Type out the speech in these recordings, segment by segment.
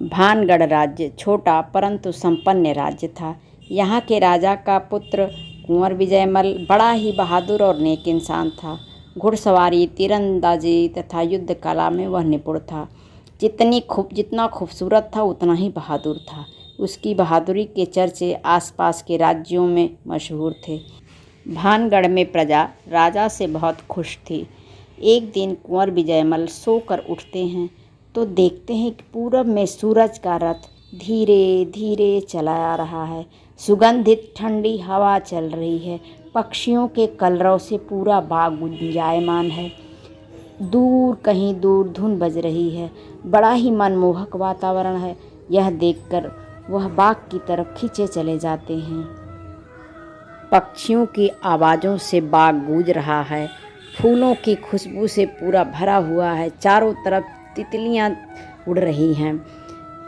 भानगढ़ राज्य छोटा परंतु संपन्न राज्य था। यहाँ के राजा का पुत्र कुंवर विजयमल बड़ा ही बहादुर और नेक इंसान था। घुड़सवारी, तीरंदाजी तथा युद्ध कला में वह निपुण था। जितना खूबसूरत था उतना ही बहादुर था। उसकी बहादुरी के चर्चे आसपास के राज्यों में मशहूर थे। भानगढ़ में प्रजा राजा से बहुत खुश थी। एक दिन कुंवर विजयमल सोकर उठते हैं तो देखते हैं कि पूरब में सूरज का रथ धीरे धीरे चला आ रहा है। सुगंधित ठंडी हवा चल रही है। पक्षियों के कलरव से पूरा बाग गुंजायमान है। दूर कहीं दूर धुन बज रही है। बड़ा ही मनमोहक वातावरण है। यह देखकर वह बाग की तरफ खींचे चले जाते हैं। पक्षियों की आवाज़ों से बाग गूंज रहा है। फूलों की खुशबू से पूरा भरा हुआ है। चारों तरफ तितलियां उड़ रही हैं।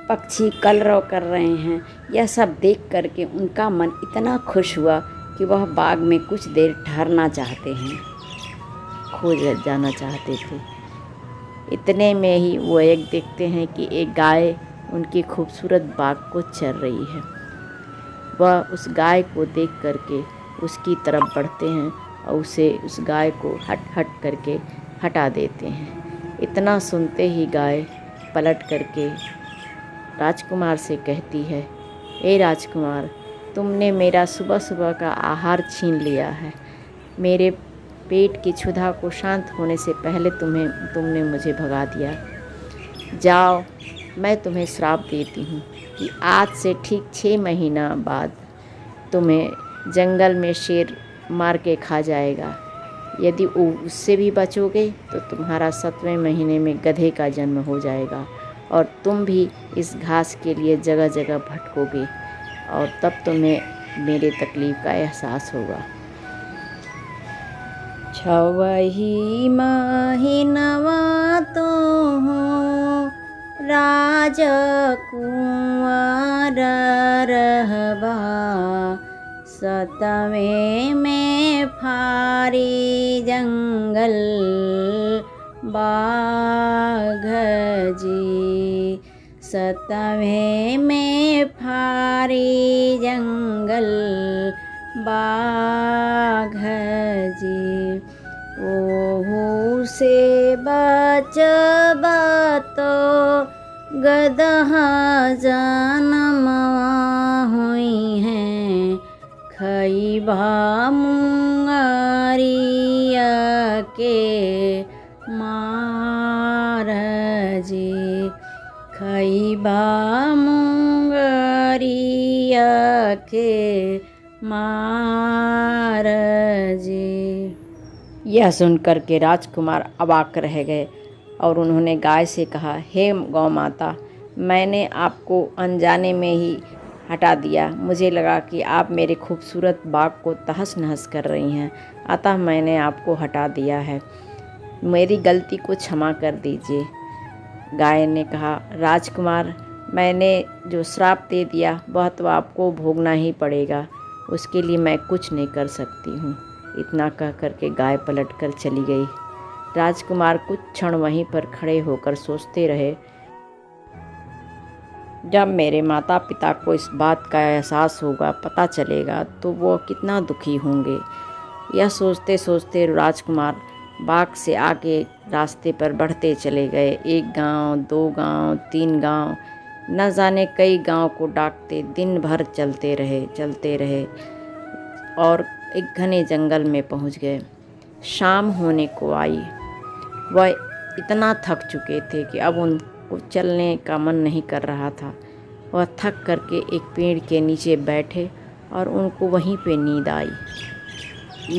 पक्षी कलरव कर रहे हैं। यह सब देख करके उनका मन इतना खुश हुआ कि वह बाग में कुछ देर ठहरना चाहते हैं, खो जाना चाहते थे। इतने में ही वो एक देखते हैं कि एक गाय उनकी खूबसूरत बाग को चर रही है। वह उस गाय को देख करके उसकी तरफ बढ़ते हैं और उस गाय को हट करके हटा देते हैं। इतना सुनते ही गाय पलट करके राजकुमार से कहती है, ए राजकुमार, तुमने मेरा सुबह सुबह का आहार छीन लिया है। मेरे पेट की क्षुधा को शांत होने से पहले तुमने मुझे भगा दिया। जाओ, मैं तुम्हें श्राप देती हूँ कि आज से ठीक 6 महीना बाद तुम्हें जंगल में शेर मार के खा जाएगा। यदि उससे भी बचोगे तो तुम्हारा 7वें महीने में गधे का जन्म हो जाएगा और तुम भी इस घास के लिए जगह जगह भटकोगे और तब तुम्हें मेरे तकलीफ़ का एहसास होगा। 6 महीनवा तो हो राजकुंवर रहबा, 7वें में फारी जंगल बाघ जी। 7वें में फारी जंगल बाघ जी। ओहू से बचबा तो गदहा जनमवा हुई हैं। खइबा मुंगरिया के मार जी। खइबा मुंगरिया के मार जी। यह सुनकर के राजकुमार अवाक रह गए और उन्होंने गाय से कहा, हे गौ माता, मैंने आपको अनजाने में ही हटा दिया। मुझे लगा कि आप मेरे खूबसूरत बाग को तहस नहस कर रही हैं, अतः मैंने आपको हटा दिया है। मेरी गलती को क्षमा कर दीजिए। गाय ने कहा, राजकुमार, मैंने जो श्राप दे दिया वह तो आपको भोगना ही पड़ेगा। उसके लिए मैं कुछ नहीं कर सकती हूँ। इतना कह करके गाय पलटकर चली गई। राजकुमार कुछ क्षण वहीं पर खड़े होकर सोचते रहे, जब मेरे माता पिता को इस बात का एहसास होगा, पता चलेगा, तो वो कितना दुखी होंगे। यह सोचते सोचते राजकुमार बाग से आगे रास्ते पर बढ़ते चले गए। 1 गांव, 2 गांव, 3 गांव, न जाने कई गांव को डाकते दिन भर चलते रहे और एक घने जंगल में पहुंच गए। शाम होने को आई। वह इतना थक चुके थे कि अब उनको चलने का मन नहीं कर रहा था। वह थक करके एक पेड़ के नीचे बैठे और उनको वहीं पे नींद आई।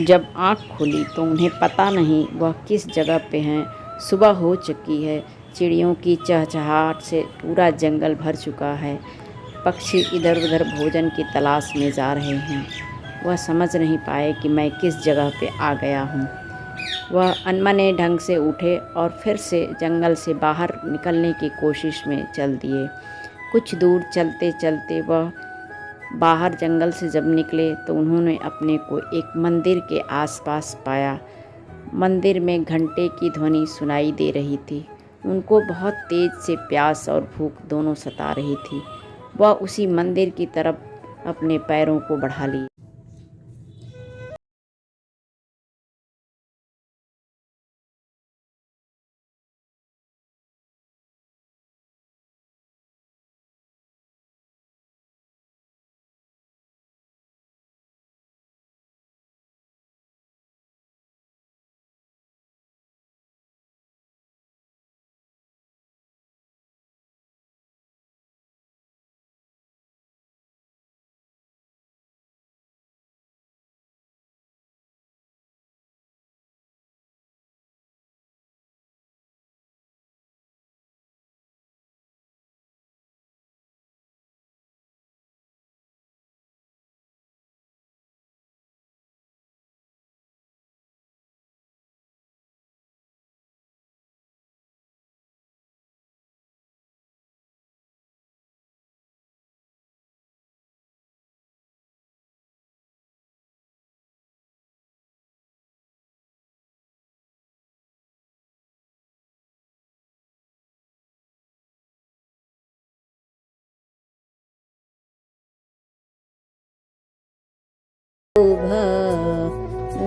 जब आँख खुली तो उन्हें पता नहीं वह किस जगह पे हैं। सुबह हो चुकी है। चिड़ियों की चहचहाहट से पूरा जंगल भर चुका है। पक्षी इधर उधर भोजन की तलाश में जा रहे हैं। वह समझ नहीं पाए कि मैं किस जगह पे आ गया हूँ। वह अनमने ढंग से उठे और फिर से जंगल से बाहर निकलने की कोशिश में चल दिए। कुछ दूर चलते चलते वह बाहर जंगल से जब निकले तो उन्होंने अपने को एक मंदिर के आसपास पाया। मंदिर में घंटे की ध्वनि सुनाई दे रही थी। उनको बहुत तेज से प्यास और भूख दोनों सता रही थी। वह उसी मंदिर की तरफ अपने पैरों को बढ़ा लिए।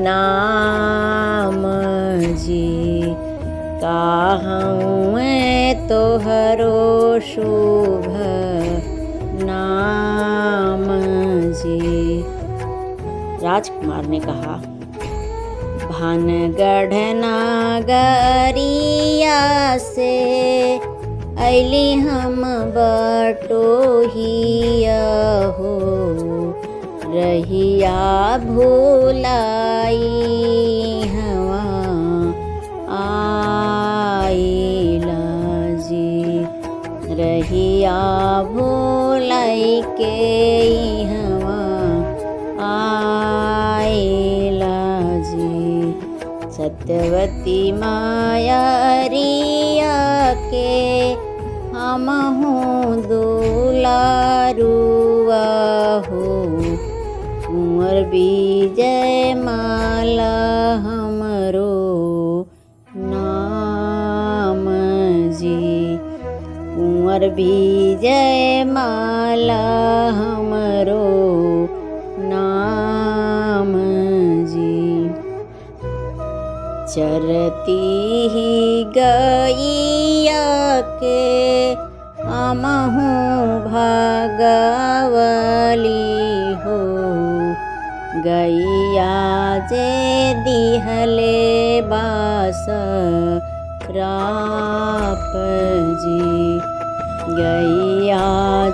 नाम जी कहूँ तोहरो शुभ नाम जी। राजकुमार ने कहा, भानगढ़ नगरिया से अली हम बटोहिया हो, रहिया भूलाई हवा आइला जी, रहिया भूलाई के हवा आइला जी। सत्यवती मायरिया के हमहूँ दुलारुआ हो, कुंवर विजय माला हमरो नाम जी, कुंवर विजय माला हमरो नाम जी। चरती ही गैया के हमहूँ भागवली हो, गैया जे दिहले बास राप जी, गैया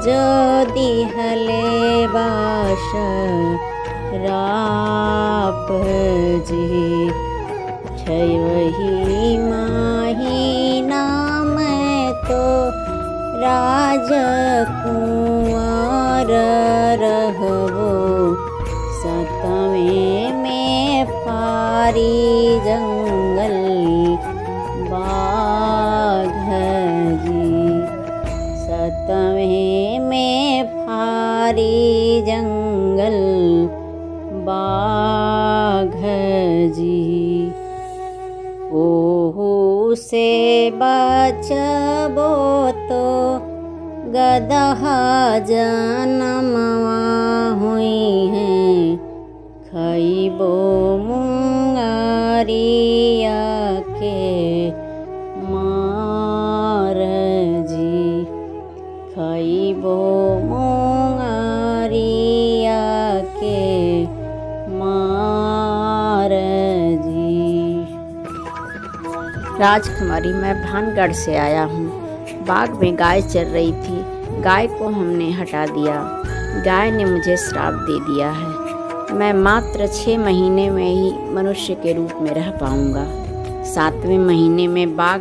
जो दिहले बास राप जी। वही महीना में तो राजकुंवर रहबो, सतवें में फारी जंगल बाघ जी, सतवें में फारी जंगल बाघ जी। ओहू से बचबो तो गदहा जनमवा हुई हैं, खइबो मुंगरिया के मार जी, खइबो मुंगरिया के मार जी। राजकुमारी, मैं भानगढ़ से आया हूँ। बाग में गाय चर रही थी, गाय को हमने हटा दिया। गाय ने मुझे श्राप दे दिया है। मैं मात्र 6 महीने में ही मनुष्य के रूप में रह पाऊँगा। 7वें महीने में बाघ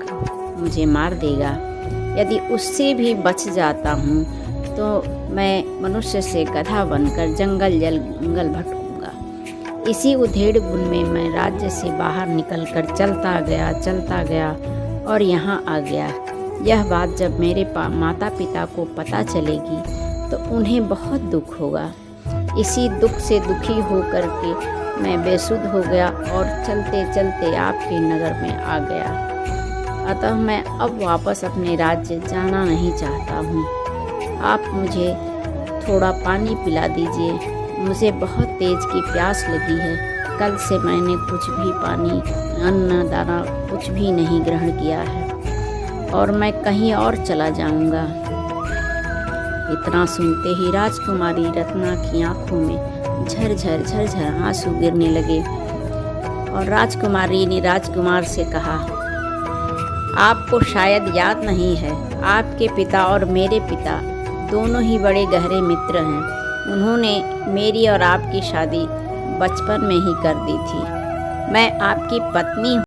मुझे मार देगा। यदि उससे भी बच जाता हूँ तो मैं मनुष्य से गधा बनकर जंगल भटकूँगा। इसी उधेड़ बुन में मैं राज्य से बाहर निकलकर चलता गया और यहाँ आ गया। यह बात जब मेरे माता पिता को पता चलेगी तो तो उन्हें बहुत दुख होगा। इसी दुख से दुखी होकर के मैं बेसुध हो गया और चलते चलते आपके नगर में आ गया। अतः मैं अब वापस अपने राज्य जाना नहीं चाहता हूँ। आप मुझे थोड़ा पानी पिला दीजिए, मुझे बहुत तेज़ की प्यास लगी है। कल से मैंने कुछ भी पानी, अन्न दाना कुछ भी नहीं ग्रहण किया है और मैं कहीं और चला जाऊंगा। इतना सुनते ही राजकुमारी रत्ना की आंखों में झरझर झरझर आंसू गिरने लगे और राजकुमारी ने राजकुमार से कहा, आपको शायद याद नहीं है, आपके पिता और मेरे पिता दोनों ही बड़े गहरे मित्र हैं। उन्होंने मेरी और आपकी शादी बचपन में ही कर दी थी। मैं आपकी पत्नी